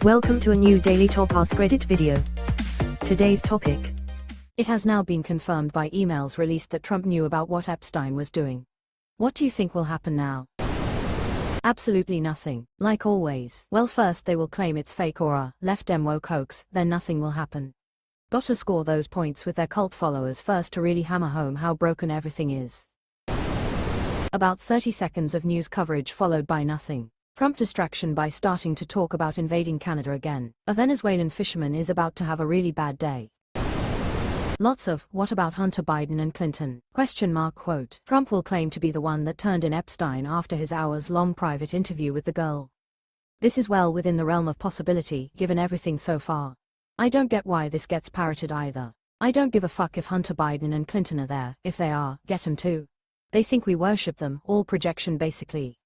Welcome to a new Daily Top Askreddit video. Today's topic. It has now been confirmed by emails released that Trump knew about what Epstein was doing. What do you think will happen now? Absolutely nothing, like always. Well, first they will claim it's fake or a left dem woke hoax, then nothing will happen. Gotta score those points with their cult followers first to really hammer home how broken everything is. About 30 seconds of news coverage followed by nothing. Trump distraction by starting to talk about invading Canada again. A Venezuelan fisherman is about to have a really bad day. Lots of, what about Hunter Biden and Clinton? ? Quote. Trump will claim to be the one that turned in Epstein after his hours-long private interview with the girl. This is well within the realm of possibility, given everything so far. I don't get why this gets parroted either. I don't give a fuck if Hunter Biden and Clinton are there. If they are, get 'em too. They think we worship them, all projection basically.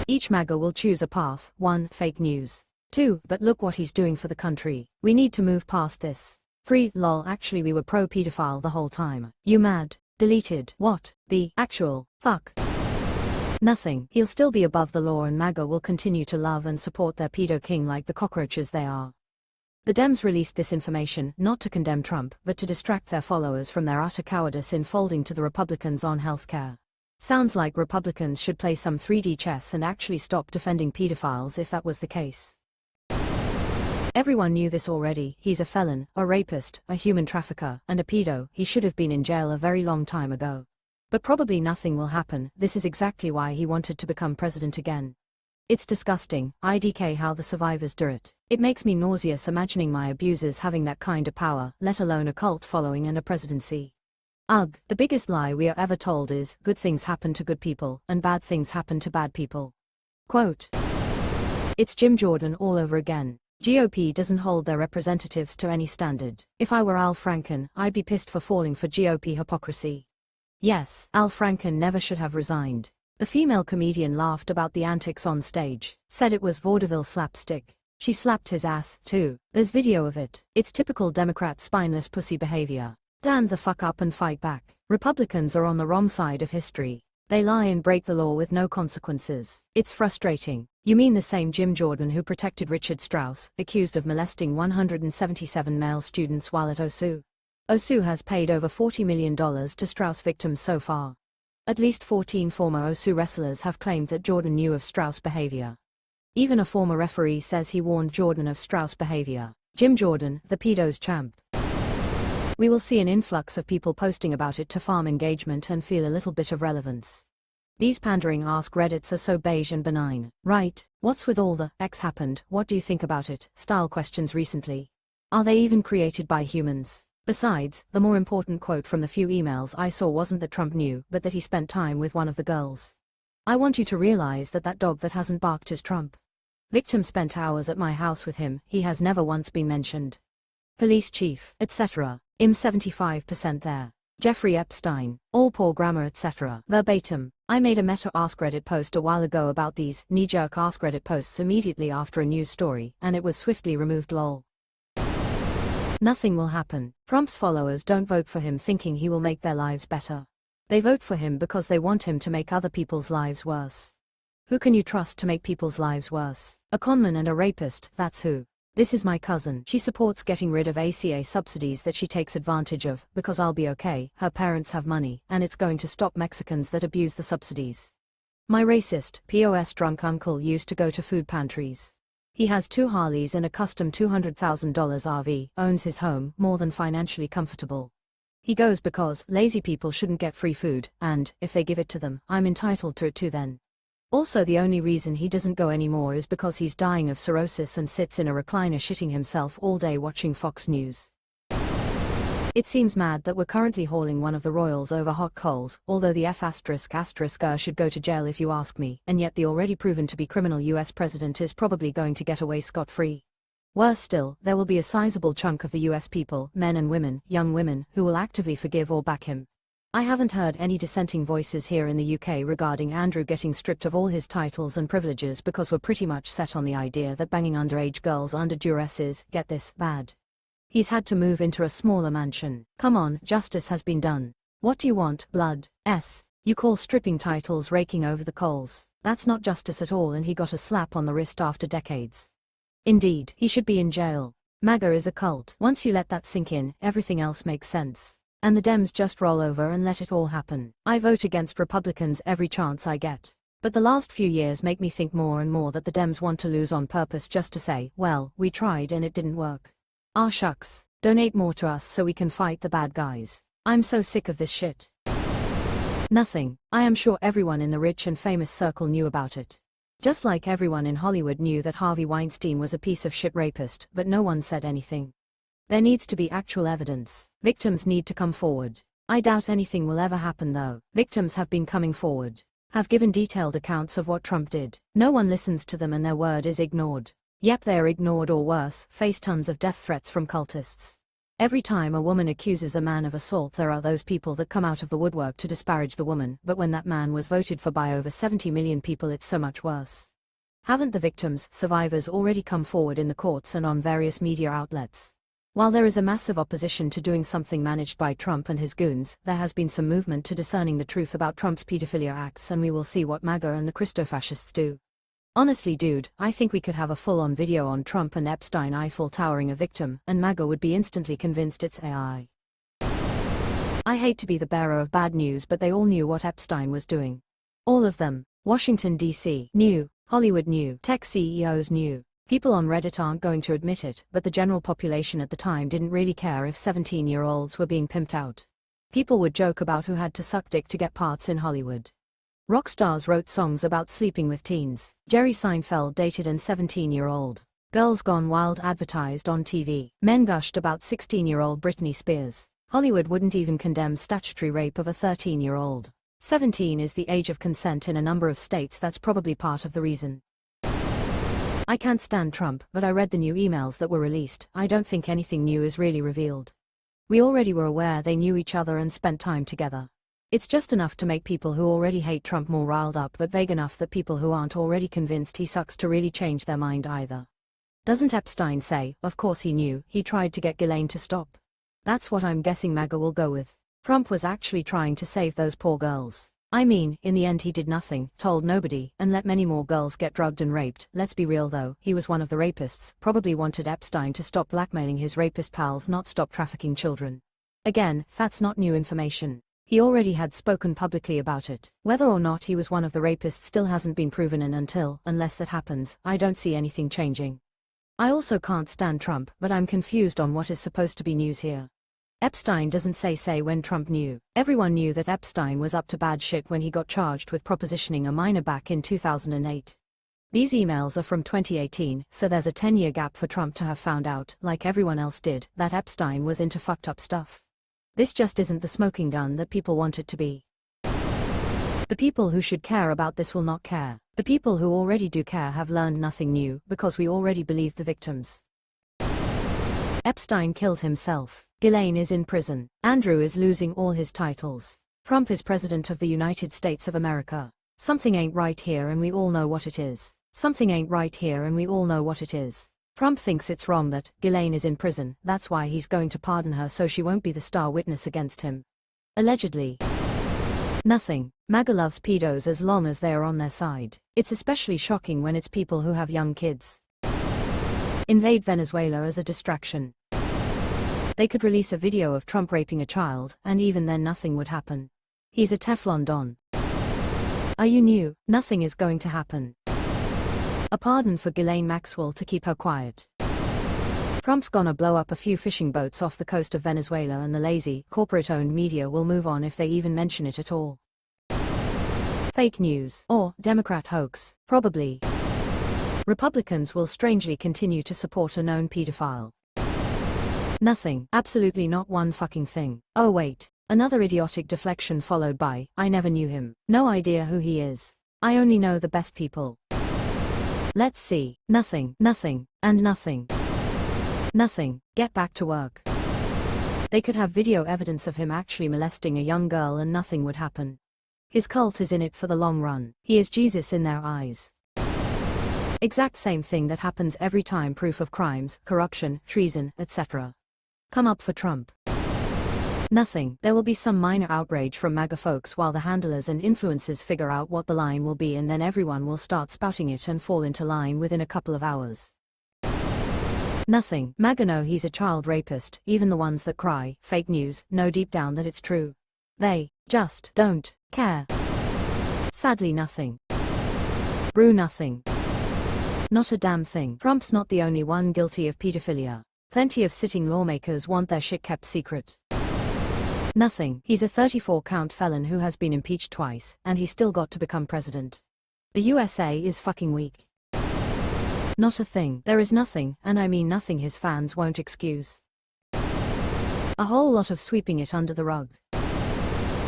Each MAGA will choose a path. 1. Fake news. 2. But look what he's doing for the country. We need to move past this. 3. Lol, actually we were pro-pedophile the whole time. You mad? Deleted. What? The actual fuck? Nothing. He'll still be above the law and MAGA will continue to love and support their pedo king like the cockroaches they are. The Dems released this information, not to condemn Trump, but to distract their followers from their utter cowardice in folding to the Republicans on healthcare. Sounds like Republicans should play some 3D chess and actually stop defending pedophiles if that was the case. Everyone knew this already. He's a felon, a rapist, a human trafficker, and a pedo. He should have been in jail a very long time ago. But probably nothing will happen. This is exactly why he wanted to become president again. It's disgusting. IDK how the survivors do it. It makes me nauseous imagining my abusers having that kind of power, let alone a cult following and a presidency. Ugh, the biggest lie we are ever told is, good things happen to good people, and bad things happen to bad people. Quote. It's Jim Jordan all over again. GOP doesn't hold their representatives to any standard. If I were Al Franken, I'd be pissed for falling for GOP hypocrisy. Yes, Al Franken never should have resigned. The female comedian laughed about the antics on stage, said it was vaudeville slapstick. She slapped his ass, too. There's video of it. It's typical Democrat spineless pussy behavior. Stand the fuck up and fight back. Republicans are on the wrong side of history. They lie and break the law with no consequences. It's frustrating. You mean the same Jim Jordan who protected Richard Strauss, accused of molesting 177 male students while at OSU? OSU has paid over $40 million to Strauss victims so far. At least 14 former OSU wrestlers have claimed that Jordan knew of Strauss behavior. Even a former referee says he warned Jordan of Strauss behavior. Jim Jordan, the pedo's champ. We will see an influx of people posting about it to farm engagement and feel a little bit of relevance. These pandering Askreddits are so beige and benign, right? What's with all the X happened, what do you think about it style questions recently? Are they even created by humans? Besides, the more important quote from the few emails I saw wasn't that Trump knew, but that he spent time with one of the girls. I want you to realize that that dog that hasn't barked is Trump. Victim spent hours at my house with him, he has never once been mentioned. Police chief, etc. Im 75% there. Jeffrey Epstein, all poor grammar etc. Verbatim. I made a meta Askreddit post a while ago about these knee-jerk Askreddit posts immediately after a news story, and it was swiftly removed lol. Nothing will happen. Trump's followers don't vote for him thinking he will make their lives better. They vote for him because they want him to make other people's lives worse. Who can you trust to make people's lives worse? A conman and a rapist, that's who. This is my cousin. She supports getting rid of ACA subsidies that she takes advantage of, because I'll be okay, her parents have money, and it's going to stop Mexicans that abuse the subsidies. My racist, POS drunk uncle used to go to food pantries. He has 2 Harleys and a custom $200,000 RV, owns his home, more than financially comfortable. He goes because lazy people shouldn't get free food, and, if they give it to them, I'm entitled to it too then. Also the only reason he doesn't go anymore is because he's dying of cirrhosis and sits in a recliner shitting himself all day watching Fox News. It seems mad that we're currently hauling one of the royals over hot coals, although the F***er should go to jail if you ask me, and yet the already proven to be criminal US president is probably going to get away scot-free. Worse still, there will be a sizable chunk of the US people, men and women, young women, who will actively forgive or back him. I haven't heard any dissenting voices here in the UK regarding Andrew getting stripped of all his titles and privileges because we're pretty much set on the idea that banging underage girls under duress is, get this, bad. He's had to move into a smaller mansion. Come on, justice has been done. What do you want, blood? You call stripping titles raking over the coals. That's not justice at all, and he got a slap on the wrist after decades. Indeed, he should be in jail. MAGA is a cult. Once you let that sink in, everything else makes sense. And the Dems just roll over and let it all happen. I vote against Republicans every chance I get. But the last few years make me think more and more that the Dems want to lose on purpose just to say, well, we tried and it didn't work. Ah shucks. Donate more to us so we can fight the bad guys. I'm so sick of this shit. Nothing. I am sure everyone in the rich and famous circle knew about it. Just like everyone in Hollywood knew that Harvey Weinstein was a piece of shit rapist, but no one said anything. There needs to be actual evidence. Victims need to come forward. I doubt anything will ever happen though. Victims have been coming forward. Have given detailed accounts of what Trump did. No one listens to them and their word is ignored. Yep, they are ignored or worse, face tons of death threats from cultists. Every time a woman accuses a man of assault, there are those people that come out of the woodwork to disparage the woman, but when that man was voted for by over 70 million people, it's so much worse. Haven't the victims, survivors already come forward in the courts and on various media outlets? While there is a massive opposition to doing something managed by Trump and his goons, there has been some movement to discerning the truth about Trump's pedophilia acts, and we will see what MAGA and the Christofascists do. Honestly dude, I think we could have a full-on video on Trump and Epstein Eiffel towering a victim, and MAGA would be instantly convinced it's AI. I hate to be the bearer of bad news, but they all knew what Epstein was doing. All of them. Washington, D.C. knew. Hollywood knew. Tech CEOs knew. People on Reddit aren't going to admit it, but the general population at the time didn't really care if 17-year-olds were being pimped out. People would joke about who had to suck dick to get parts in Hollywood. Rock stars wrote songs about sleeping with teens. Jerry Seinfeld dated an 17-year-old. Girls Gone Wild advertised on TV. Men gushed about 16-year-old Britney Spears. Hollywood wouldn't even condemn statutory rape of a 13-year-old. 17 is the age of consent in a number of states. That's probably part of the reason. I can't stand Trump, but I read the new emails that were released. I don't think anything new is really revealed. We already were aware they knew each other and spent time together. It's just enough to make people who already hate Trump more riled up, but vague enough that people who aren't already convinced he sucks to really change their mind either. Doesn't Epstein say, of course he knew, he tried to get Ghislaine to stop? That's what I'm guessing MAGA will go with. Trump was actually trying to save those poor girls. I mean, in the end he did nothing, told nobody, and let many more girls get drugged and raped. Let's be real though, he was one of the rapists, probably wanted Epstein to stop blackmailing his rapist pals, not stop trafficking children. Again, that's not new information. He already had spoken publicly about it. Whether or not he was one of the rapists still hasn't been proven, and unless that happens, I don't see anything changing. I also can't stand Trump, but I'm confused on what is supposed to be news here. Epstein doesn't say when Trump knew. Everyone knew that Epstein was up to bad shit when he got charged with propositioning a minor back in 2008. These emails are from 2018, so there's a 10-year gap for Trump to have found out, like everyone else did, that Epstein was into fucked up stuff. This just isn't the smoking gun that people want it to be. The people who should care about this will not care. The people who already do care have learned nothing new, because we already believe the victims. Epstein killed himself. Ghislaine is in prison. Andrew is losing all his titles. Trump is President of the United States of America. Something ain't right here and we all know what it is. Something ain't right here and we all know what it is. Trump thinks it's wrong that Ghislaine is in prison. That's why he's going to pardon her so she won't be the star witness against him. Allegedly. Nothing. MAGA loves pedos as long as they are on their side. It's especially shocking when it's people who have young kids. Invade Venezuela as a distraction. They could release a video of Trump raping a child, and even then nothing would happen. He's a Teflon Don. Are you new? Nothing is going to happen. A pardon for Ghislaine Maxwell to keep her quiet. Trump's gonna blow up a few fishing boats off the coast of Venezuela, and the lazy, corporate-owned media will move on if they even mention it at all. Fake news, or Democrat hoax, probably. Republicans will strangely continue to support a known pedophile. Nothing, absolutely not one fucking thing. Oh wait, another idiotic deflection followed by, I never knew him. No idea who he is. I only know the best people. Let's see. Nothing, nothing, and nothing. Nothing. Get back to work. They could have video evidence of him actually molesting a young girl and nothing would happen. His cult is in it for the long run. He is Jesus in their eyes. Exact same thing that happens every time proof of crimes, corruption, treason, etc. come up for Trump. Nothing. There will be some minor outrage from MAGA folks while the handlers and influencers figure out what the line will be, and then everyone will start spouting it and fall into line within a couple of hours. Nothing. MAGA know he's a child rapist, even the ones that cry, fake news, know deep down that it's true. They just don't care. Sadly nothing. Brew nothing. Not a damn thing. Trump's not the only one guilty of pedophilia. Plenty of sitting lawmakers want their shit kept secret. Nothing. He's a 34-count felon who has been impeached twice, and he still got to become president. The USA is fucking weak. Not a thing. There is nothing, and I mean nothing his fans won't excuse. A whole lot of sweeping it under the rug.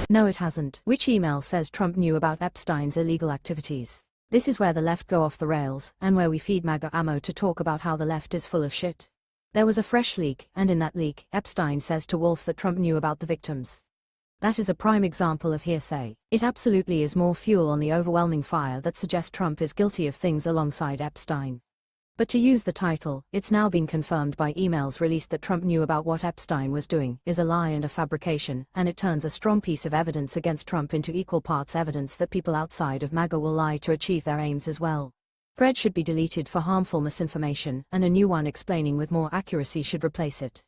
No, it hasn't. Which email says Trump knew about Epstein's illegal activities? This is where the left go off the rails, and where we feed MAGA ammo to talk about how the left is full of shit. There was a fresh leak, and in that leak, Epstein says to Wolf that Trump knew about the victims. That is a prime example of hearsay. It absolutely is more fuel on the overwhelming fire that suggests Trump is guilty of things alongside Epstein. But to use the title, it's now been confirmed by emails released that Trump knew about what Epstein was doing, is a lie and a fabrication, and it turns a strong piece of evidence against Trump into equal parts evidence that people outside of MAGA will lie to achieve their aims as well. Thread should be deleted for harmful misinformation, and a new one explaining with more accuracy should replace it.